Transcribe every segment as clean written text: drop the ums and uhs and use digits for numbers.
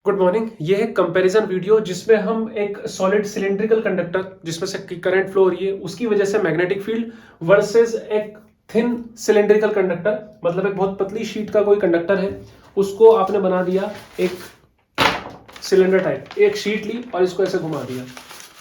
Good morning. ये है comparison video जिसमें हम एक सॉलिड सिलिंड्रिकल कंडक्टर जिसमें से करंट फ्लो हो रही है उसकी वजह से मैग्नेटिक फील्ड वर्सेस एक थिन सिलिंड्रिकल कंडक्टर, मतलब एक बहुत पतली शीट का कोई कंडक्टर है, उसको आपने बना दिया एक सिलेंडर टाइप, एक शीट ली और इसको ऐसे घुमा दिया।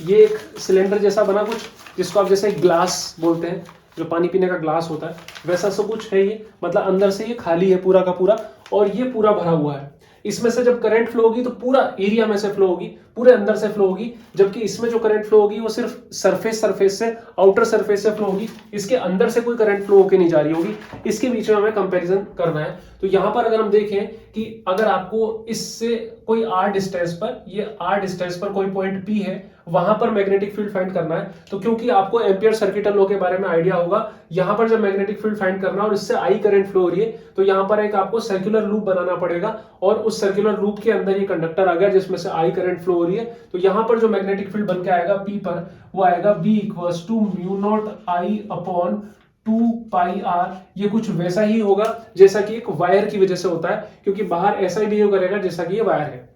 ये एक सिलेंडर जैसा बना कुछ, जिसको आप जैसे ग्लास बोलते हैं, जो पानी पीने का ग्लास होता है वैसा सब कुछ है ये। मतलब अंदर से ये खाली है पूरा का पूरा और ये पूरा भरा हुआ है। इसमें से जब करंट फ्लो होगी तो पूरा एरिया में से फ्लो होगी, पूरे अंदर से फ्लो होगी, जबकि इसमें जो करंट फ्लो होगी वो सिर्फ सरफेस से, आउटर सरफेस से फ्लो होगी। इसके अंदर से कोई करंट फ्लो होकर नहीं जा रही होगी। इसके बीच में हमें कंपैरिजन करना है। तो यहां पर अगर हम देखें कि अगर आपको इससे कोई r डिस्टेंस पर, ये r डिस्टेंस पर कोई पॉइंट P है, वहां पर मैग्नेटिक फील्ड फाइंड करना है। तो क्योंकि आपको एम्पियर सर्किटल लॉ के बारे में आइडिया होगा, यहां पर जब मैग्नेटिक फील्ड फाइंड करना और इससे I करंट फ्लो हो रही है तो यहां पर एक आपको सर्कुलर लूप बनाना पड़ेगा और उस सर्कुलर लूप के अंदर ये कंडक्टर आ गया जिसमें से I करंट फ्लो हो रही है। तो यहां पर जो मैग्नेटिक फील्ड बन के आएगा P पर, वो आएगा B equals to mu naught I upon 2 pi r। ये कुछ वैसा ही होगा जैसा कि एक वायर की वजह से होता है, क्योंकि बाहर ऐसा ही बिहेव करेगा जैसा कि ये वायर है।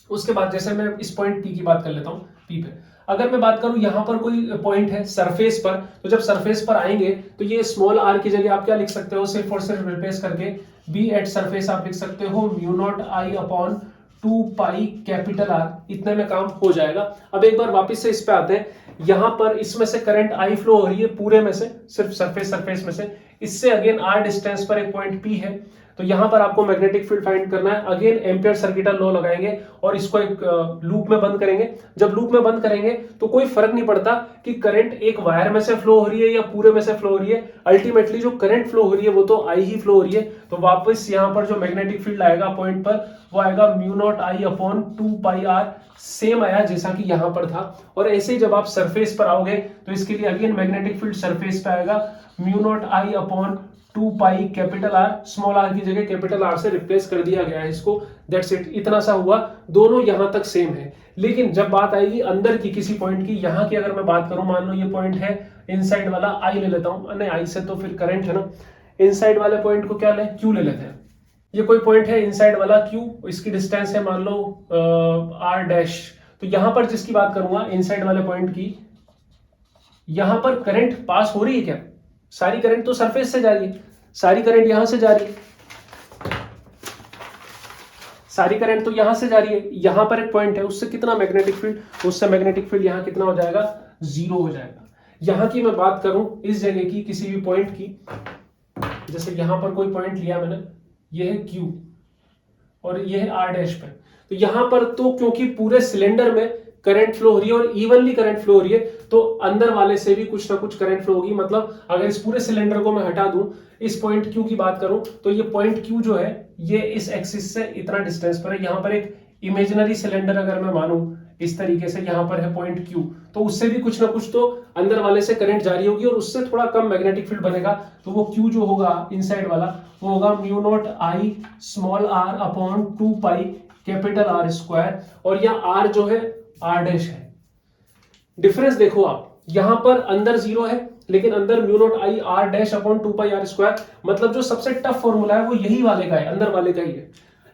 उसके बाद जैसे मैं इस पॉइंट P की बात कर लेता हूं, P पे अगर मैं बात करूं यहां पर कोई पॉइंट है सरफेस पर, तो जब सरफेस पर आएंगे तो ये स्मॉल r की जगह आप क्या लिख सकते हो, सिर्फ और सिर्फ रिप्लेस करके B एट सरफेस आप लिख सकते हो mu naught I upon 2 pi capital R। इतने में काम हो जाएगा। अब एक बार वापस से इस पे आते हैं। यहां पर इसमें से करंट I फ्लो हो रही है पूरे में से, सिर्फ सरफेस में से। इससे अगेन R डिस्टेंस पर एक पॉइंट P है, तो यहां पर आपको मैग्नेटिक फील्ड फाइंड करना है। अगेन एम्पियर सर्किटल लॉ लगाएंगे और इसको एक लूप में बंद करेंगे। जब लूप में बंद करेंगे तो कोई फर्क नहीं पड़ता कि करंट एक वायर में से फ्लो हो रही है या पूरे में से फ्लो हो रही है। अल्टीमेटली जो करंट फ्लो हो रही है वो तो I ही फ्लो हो रही है। तो वापस यहां पर जो मैग्नेटिक फील्ड आएगा पॉइंट पर, वो आएगा mu naught I upon 2 pi R। Same आया जैसा कि यहां पर था। और ऐसे ही जब आप सरफेस पर आओगे तो इसके लिए अगेन मैग्नेटिक फील्ड सरफेस पे आएगा mu naught I upon 2 pi capital R। Small r की जगह कैपिटल R से रिप्लेस कर दिया गया है इसको। दैट्स इट, इतना सा हुआ। दोनों यहां तक सेम है। लेकिन जब बात आएगी अंदर की किसी पॉइंट की, यहां की अगर मैं बात करूं, मान लो ये पॉइंट है इनसाइड वाला, I ले लेता हूं, नहीं I से तो फिर करंट है ना, इनसाइड वाले पॉइंट को क्या लें, Q ले लेते हैं। ये कोई पॉइंट है इनसाइड वाला Q, इसकी डिस्टेंस है मान लो R डैश। तो यहां पर जिसकी बात करूंगा इनसाइड वाले पॉइंट की, यहां पर करंट पास हो रही है क्या? सारी करंट तो सरफेस से जा रही है, सारी करंट यहां से जा रही है, सारी करंट तो यहां से जा रही है। यहां पर एक पॉइंट है, उससे कितना मैग्नेटिक फील्ड, उससे मैग्नेटिक फील्ड यहां कितना हो जाएगा, 0 हो जाएगा। यहां की मैं बात करूं इस जगह की किसी भी पॉइंट की, जैसे यहां पर कोई पॉइंट लिया मैंने, ये है Q और ये है R डैश पे। तो यहां पर तो क्योंकि पूरे सिलेंडर में करंट फ्लो हो रही है और इवनली करंट फ्लो हो रही है, तो अंदर वाले से भी कुछ ना कुछ करंट फ्लो होगी। मतलब अगर इस पूरे सिलेंडर को मैं हटा दूं, इस पॉइंट Q की बात करूं, तो ये पॉइंट Q जो है ये इस एक्सिस से इतना डिस्टेंस पर है। यहां पर एक इमेजिनरी सिलेंडर अगर मैं मानूं इस तरीके से, यहां पर है पॉइंट Q, तो उससे भी कुछ ना कुछ तो अंदर वाले से करंट जारी होगी और उससे थोड़ा कम मैग्नेटिक फील्ड बनेगा। तो वो Q जो होगा इनसाइड वाला, वो होगा mu naught I small r upon 2 pi capital R square. और यहाँ R जो है R डैश है। डिफरेंस देखो आप, यहां पर अंदर 0 है लेकिन अंदर mu naught I R dash upon 2 pi R square. मतलब जो सबसे टफ फॉर्मूला है वो यही वाले का है, अंदर वाले का ही है।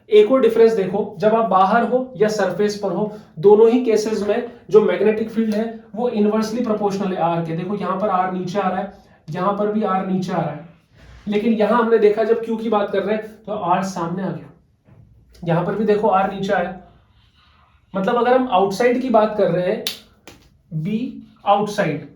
एक और डिफरेंस देखो, जब आप बाहर हो या सरफेस पर हो, दोनों ही केसेस में जो मैग्नेटिक फील्ड है वो इनवर्सली प्रोपोर्शनल है R के। देखो यहां पर R नीचे आ रहा है, यहां पर भी R नीचे आ रहा है, लेकिन यहां हमने देखा जब Q की बात कर रहे हैं तो R सामने आ गया। यहां पर भी देखो R नीचे आया। मतलब अगर हम आउटसाइड की बात कर रहे हैं, B आउटसाइड,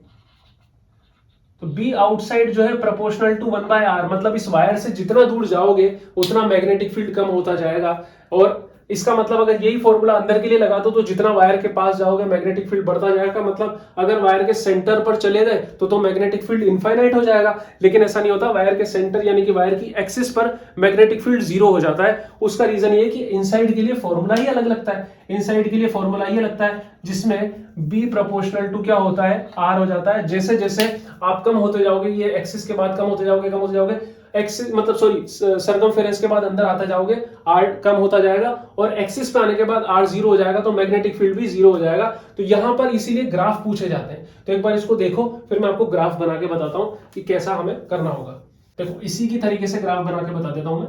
तो B आउटसाइड जो है प्रोपोर्शनल टू 1 बाय R। मतलब इस वायर से जितना दूर जाओगे उतना मैग्नेटिक फील्ड कम होता जाएगा। और इसका मतलब अगर यही फॉर्मूला अंदर के लिए लगा दो तो जितना वायर के पास जाओगे मैग्नेटिक फील्ड बढ़ता जाएगा। मतलब अगर वायर के सेंटर पर चले गए तो मैग्नेटिक फील्ड इनफाइनाइट हो जाएगा, लेकिन ऐसा नहीं होता। वायर के सेंटर यानी कि वायर की एक्सिस पर मैग्नेटिक फील्ड 0 हो जाता है। उसका रीजन ये है कि इनसाइड के लिए फॉर्मूला ही अलग लगता है। इनसाइड के लिए फॉर्मूला ये लगता है जिसमें B प्रोपोर्शनल टू क्या होता है, R हो जाता है। जैसे जैसे आप कम होते जाओगे, ये एक्सिस के बाद कम होते जाओगे, एक्सिस मतलब सॉरी सरकमफेरेंस के बाद अंदर आते जाओगे, R कम होता जाएगा और एक्सिस पे आने के बाद R 0 हो जाएगा, तो मैग्नेटिक फील्ड भी 0 हो जाएगा। तो यहां पर इसीलिए ग्राफ पूछे जाते हैं। तो एक बार इसको देखो, फिर मैं आपको ग्राफ बना के बताता हूं कि कैसा हमें करना होगा। देखो इसी की तरीके से ग्राफ बना के बता देता हूं मैं,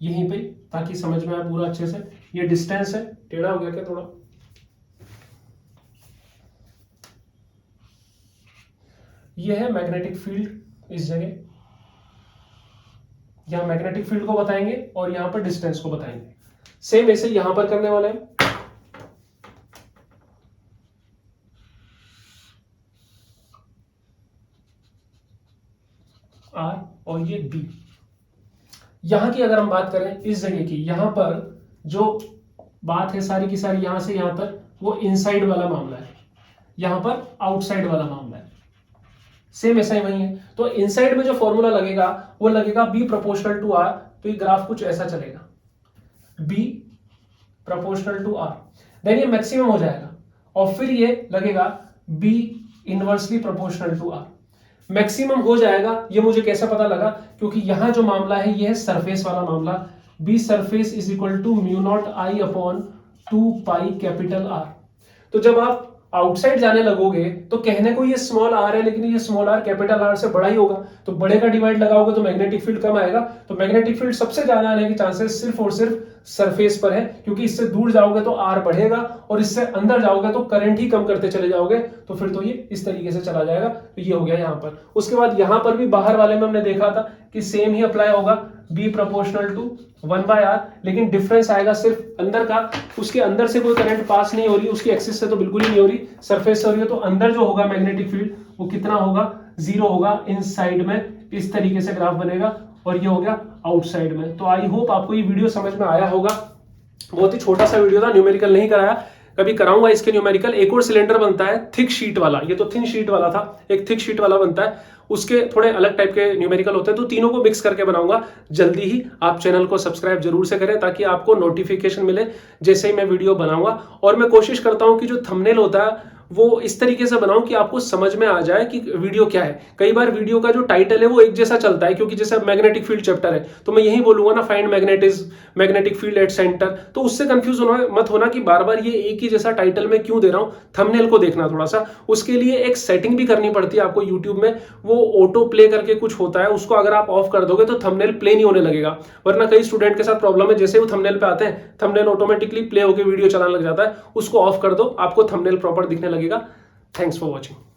यहीं पे ताकि समझ में आए पूरा अच्छे से। ये डिस्टेंस है, टेढ़ा हो गया क्या थोड़ा, ये है मैग्नेटिक फील्ड इस जगह, यहां मैग्नेटिक फील्ड को बताएंगे और यहां पर डिस्टेंस को बताएंगे। सेम ऐसे यहां पर करने वाले हैं, आर और ये बी। यहां की अगर हम बात करें इस जगह की, यहां पर जो बात है सारी की सारी यहां से यहां तक वो इनसाइड वाला मामला है, यहां पर आउटसाइड वाला मामला है। सेम ऐसा ही वही है। तो इनसाइड में जो फॉर्मूला लगेगा वो लगेगा बी प्रोपोर्शनल टू आर। तो ये ग्राफ कुछ ऐसा चलेगा, B proportional to R, then ये मैक्सिमम हो जाएगा और फिर ये लगेगा B inversely proportional to R. Maximum हो जाएगा, ये मुझे कैसे पता लगा, क्योंकि यहां जो मामला है ये है सरफेस वाला मामला, B surface is equal to mu naught I upon 2 pi capital R. तो जब आप आउटसाइड जाने लगोगे तो कहने को ये स्मॉल आर है, लेकिन ये स्मॉल आर कैपिटल आर से बड़ा ही होगा, तो बड़े का डिवाइड लगाओगे तो मैग्नेटिक फील्ड कम आएगा। तो मैग्नेटिक फील्ड सबसे ज्यादा आने के चांसेस सिर्फ और सिर्फ सरफेस पर है, क्योंकि इससे दूर जाओगे तो आर बढ़ेगा और इससे अंदर जाओगे तो करंट ही कम करते चले जाओगे, तो फिर तो ये इस तरीके से चला जाएगा। तो ये हो गया यहां पर। उसके बाद यहां पर भी बाहर वाले में हमने देखा था कि सेम ही अप्लाई होगा, बी प्रोपोर्शनल टू 1/r, लेकिन डिफरेंस आएगा सिर्फ अंदर का। उसके अंदर से कोई करंट पास नहीं हो रही, उसकी एक्सिस से तो बिल्कुल ही नहीं हो रही, सरफेस से हो रही है, तो अंदर जो होगा मैग्नेटिक फील्ड वो कितना होगा, 0 होगा इन साइड में। इस तरीके से ग्राफ बनेगा और ये हो गया आउटसाइड में। तो आई होप आपको ये वीडियो समझ में आया होगा। बहुत ही छोटा सा वीडियो था, न्यूमेरिकल नहीं कराया, कभी कराऊंगा इसके न्यूमेरिकल। एक और सिलेंडर बनता है थिक शीट वाला, ये तो थिन शीट वाला था, एक थिक शीट वाला बनता है, उसके थोड़े अलग टाइप के न्यूमेरिकल होते हैं, तो तीनों को मिक्स करके बनाऊंगा जल्दी ही। आप चैनल को सब्सक्राइब जरूर से करें ताकि आपको नोटिफिकेशन मिले जैसे ही मैं वीडियो बनाऊंगा। और मैं कोशिश करता हूं कि जो थंबनेल होता है वो इस तरीके से बनाऊं कि आपको समझ में आ जाए कि वीडियो क्या है। कई बार वीडियो का जो टाइटल है वो एक जैसा चलता है, क्योंकि जैसे मैग्नेटिक फील्ड चैप्टर है तो मैं यही बोलूंगा ना, find magnetic field at centre, तो उससे कंफ्यूज मत होना कि बार बार ये एक ही जैसा टाइटल में क्यों दे रहा हूं। थंबनेल को देखना थोड़ा सा, उसके लिए एक सेटिंग भी करनी पड़ती है आपको यूट्यूब में, वो ऑटो प्ले करके कुछ होता है, उसको अगर आप ऑफ कर दोगे तो थंबनेल प्ले नहीं होने लगेगा। वरना कई स्टूडेंट के साथ प्रॉब्लम है, जैसे वो थंबनेल पे आते हैं थंबनेल ऑटोमेटिकली प्ले होकर वीडियो चलाने लग जाता है, उसको ऑफ कर दो, आपको थंबनेल प्रॉपर दिखने लगेगा। Thanks for watching.